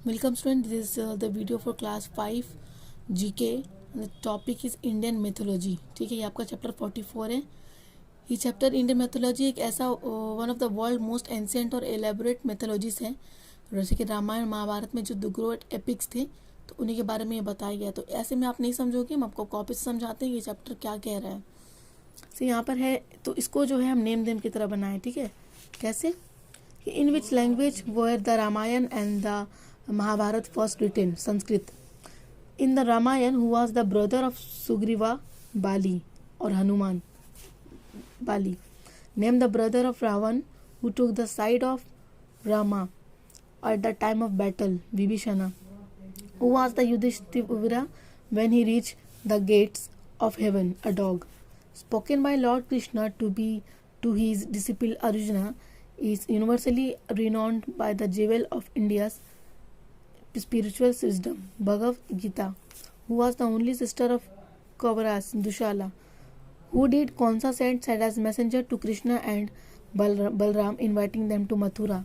Welcome student, this is the video for class 5 GK and the topic is Indian mythology. ठीक है, ये आपका chapter 44 है. ये चैप्टर इंडियन मैथोलॉजी एक ऐसा one of the world most ancient और एलेबोरेट मैथोलॉजीज है. जैसे कि रामायण महाभारत में जो द ग्रेट एपिक्स थे तो उन्हीं के बारे में ये बताया गया. तो ऐसे में आप नहीं समझोगे, हम आपको कॉपी से समझाते हैं ये चैप्टर क्या कह रहा है. तो यहाँ पर है, तो इसको जो है हम नेम देम की तरह बनाए. ठीक है, कैसे? In which language were the Ramayana and the Mahabharata first written? Sanskrit. In the Ramayana, who was the brother of Sugriva? Bali or Hanuman? Bali. Name the brother of Ravan who took the side of Rama at the time of battle? Vibhishana. Who was the Yudhishthira when he reached the gates of heaven? A dog. Spoken by Lord Krishna to his disciple Arjuna, is universally renowned by the jewel of India's spiritual wisdom, Bhagavad Gita. Who was the only sister of Kauravas? Dushala. Who did Kansa send as messenger to Krishna and Balram, inviting them to Mathura?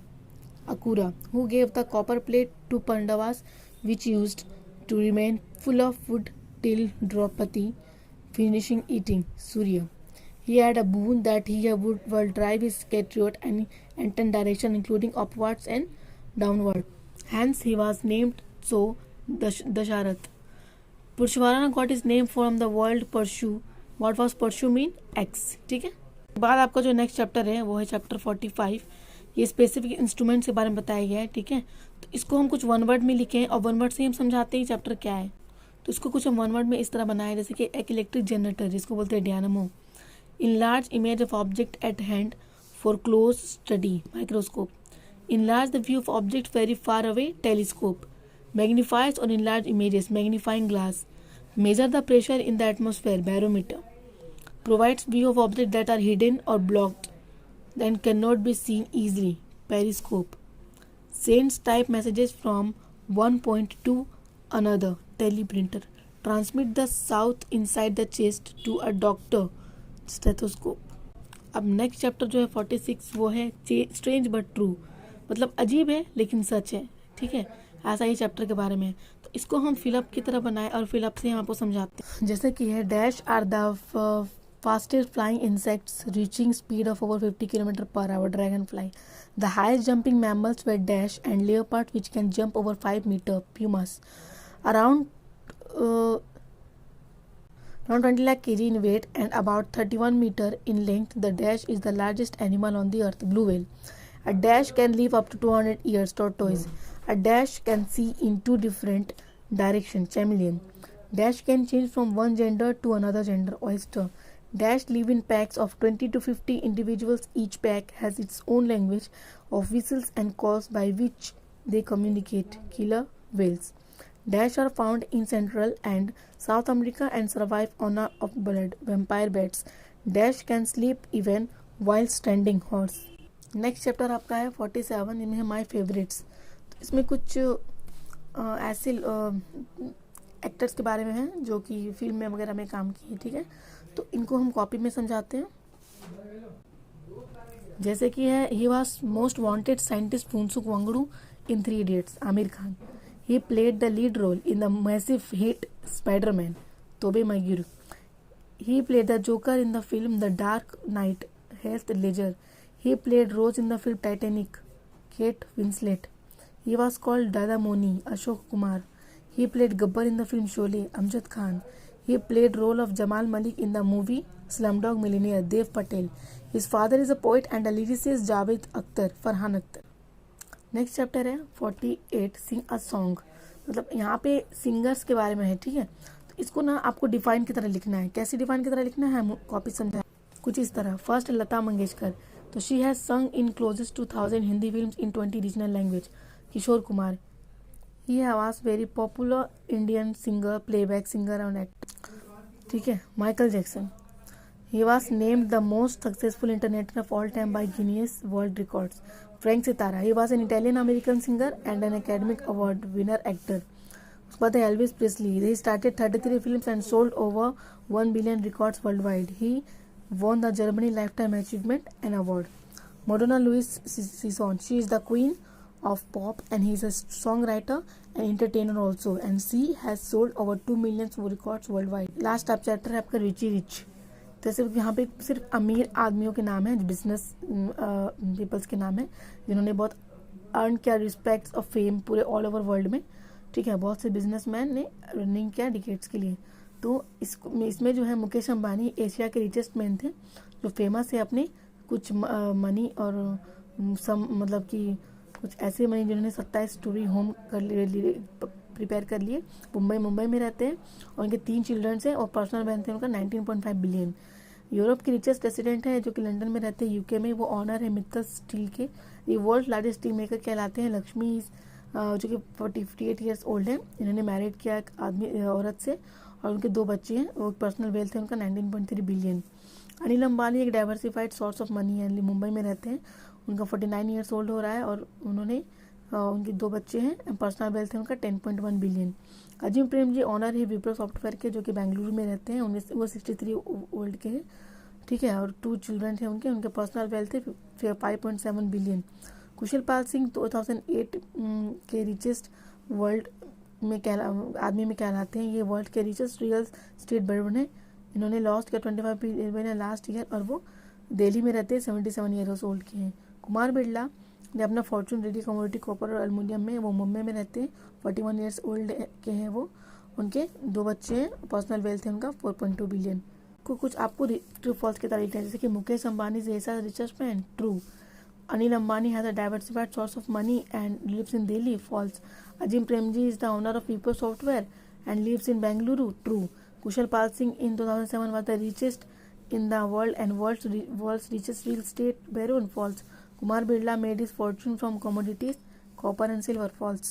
Akura. Who gave the copper plate to Pandavas, which used to remain full of food till Draupadi finishing eating? Surya. He had a boon that he would drive his chariot in 10 directions, including upwards and downward. Hence he was named so Dasharath. Purushvarana got his name from the word Parshu. What was Parshu mean? X. ठीक है. बाद आपका जो next chapter है वो है chapter 45. ये specific instruments के बारे में बताया गया है. ठीक है, तो इसको हम कुछ वन वर्ड में लिखें और वन वर्ड से ही हम समझाते हैं चैप्टर क्या है. तो इसको कुछ हम वन वर्ड में इस तरह बनाए, जैसे कि एक इलेक्ट्रिक जनरेटर जिसको बोलते हैं dynamo. In large image of object at hand for close study, microscope. Enlarge the view of objects very far away, telescope. Magnifies or enlarge images, magnifying glass. Measure the pressure in the atmosphere, barometer. Provides view of objects that are hidden or blocked and cannot be seen easily, periscope. Sends type messages from one point to another, teleprinter. Transmit the sound inside the chest to a doctor, stethoscope. अब next chapter जो है 46 वो है strange but true, मतलब अजीब है लेकिन सच है. ठीक है, ऐसा ही चैप्टर के बारे में. तो इसको हम फिलअप की तरह बनाए और फिलअप से हम आपको समझाते हैं. जैसे कि है dash are the fastest flying insects reaching speed of over 50 km/h, dragonfly. The highest jumping mammals way dash and leopard which can jump over 5 metre, pumas. Around 20 lakh kg in weight and about 31 meter in length, the dash is the largest animal on the earth, blue whale. A dash can live up to 200 years, tortoise. A dash can see in 2 different directions, chameleon. Dash can change from one gender to another gender, oyster. Dash live in packs of 20 to 50 individuals. Each pack has its own language of whistles and calls by which they communicate, killer whales. Dash are found in Central and South America and survive on of blood, vampire bats. Dash can sleep even while standing, horse. Next chapter आपका है 47. इनमें है my favourites. तो इसमें कुछ ऐसे actors के बारे में हैं जो कि फिल्म में वगैरह में काम किए. ठीक है, तो इनको हम कॉपी में समझाते हैं. जैसे कि है he was most wanted scientist Phunsukh Wangdu in 3 Idiots, Aamir Khan. He played the lead role in the massive hit Spider-Man, Tobey Maguire. He played the Joker in the film The Dark Knight, Heath Ledger. He played Rose in the film Titanic, Kate Winslet. He was called Dada Moni, Ashok Kumar. He played Gabbar in the film Sholay, Amjad Khan. He played role of Jamal Malik in the movie Slumdog Millionaire, Dev Patel. His father is a poet and a lyricist, Javed Akhtar, Farhan Akhtar. Next chapter है 48, सिंग a song. मतलब यहाँ पे singers के बारे में है. ठीक है, तो इसको ना आपको डिफाइन की तरह लिखना है. कैसे डिफाइन की तरह लिखना है, हम कॉपी समझा कुछ इस तरह. फर्स्ट लता मंगेशकर, तो she has sung in closest 2000 Hindi films in 20 regional language. Kishore Kumar, he was very popular Indian singer, playback singer and actor. ठीक है, Michael Jackson, he was named the most successful entertainer of all time by Guinness World Records. Frank Sitara, he was an Italian-American singer and an Academy Award winner actor. उसके बाद Elvis Presley, he started 33 films and sold over 1 billion records worldwide. He won the Germany Lifetime Achievement and Award. Madonna Louise Sisson, she is the queen of pop, and he is a songwriter and entertainer also, and she has sold over 2 million records worldwide. Last आप chapter है आपका Richie rich. तो सिर्फ यहाँ पे सिर्फ अमीर आदमियों के नाम है, बिजनेस पीपल्स के नाम है जिन्होंने बहुत अर्न किया रिस्पेक्ट और फेम पूरे ऑल ओवर वर्ल्ड में। ठीक है, बहुत से बिजनेसमैन ने रनिंग किया डिकेट्स के लिए। तो इसमें जो है मुकेश अंबानी एशिया के रिचेस्ट मैन थे जो फेमस है अपने कुछ मनी और मतलब कि कुछ ऐसे मनी जिन्होंने 27 स्टोरी होम प्रिपेयर कर लिए। मुंबई में रहते हैं और उनके 3 चिल्ड्रंस हैं और पर्सनल वेल्थ है उनका 19.5 बिलियन। यूरोप के रिचेस्ट रेसिडेंट है जो कि लंदन में रहते हैं, यूके में। वो ऑनर है मित्तल स्टील के। ये वर्ल्ड लार्जेस्ट स्टील मेकर कहलाते हैं। लक्ष्मी जो कि 48 ईयर्स ओल्ड है। इन्होंने मैरिड किया एक औरत से और उनके 2 बच्चे हैं। वो पर्सनल वेल्थ है उनका 19.3 बिलियन। अनिल अंबानी एक डाइवर्सिफाइड सोर्स ऑफ मनी है, मुंबई में रहते हैं। उनका 49 ईयर्स ओल्ड हो रहा है और उन्होंने उनके 2 बच्चे हैं। पर्सनल वेल्थ है उनका 10.1 बिलियन। अजीम प्रेम जी ऑनर है विप्रो सॉफ्टवेयर के जो कि बेंगलुरु में रहते हैं। वो 63 ओल्ड के हैं। ठीक है, और 2 चिल्ड्रन थे उनके पर्सनल वेल्थ है 5.7 बिलियन। कुशल पाल सिंह 2008 के रिचेस्ट वर्ल्ड में आदमी में कहलाते हैं। ये वर्ल्ड के रिचेस्ट रियल स्टेट बर्बन है। इन्होंने लॉस्ट किया 25 बिलियन लास्ट ईयर और वो दिल्ली में रहते हैं। 77 ईयर्स ओल्ड के हैं। कुमार बिरला ने अपना फॉर्चून रेडी कमोडिटी कॉपर और एल्युमिनियम में, वो मुंबई में रहते हैं। 41 ईयर्स ओल्ड के हैं वो। उनके 2 बच्चे हैं। पर्सनल वेल्थ है उनका 4.2 बिलियन। कुछ आपको ट्रू फॉल्स के तारीख है, जैसे कि Mukesh Ambani is Asia's richest man, true. Anil Ambani has a diversified source of money and lives in Delhi, false. Azim Premji is the owner of Wipro software and lives in Bengaluru, true. Kushal Pal Singh in 2007 was the richest in the world and world's richest real estate baron, false. Kumar Birla made his fortune from commodities, copper and silver, false.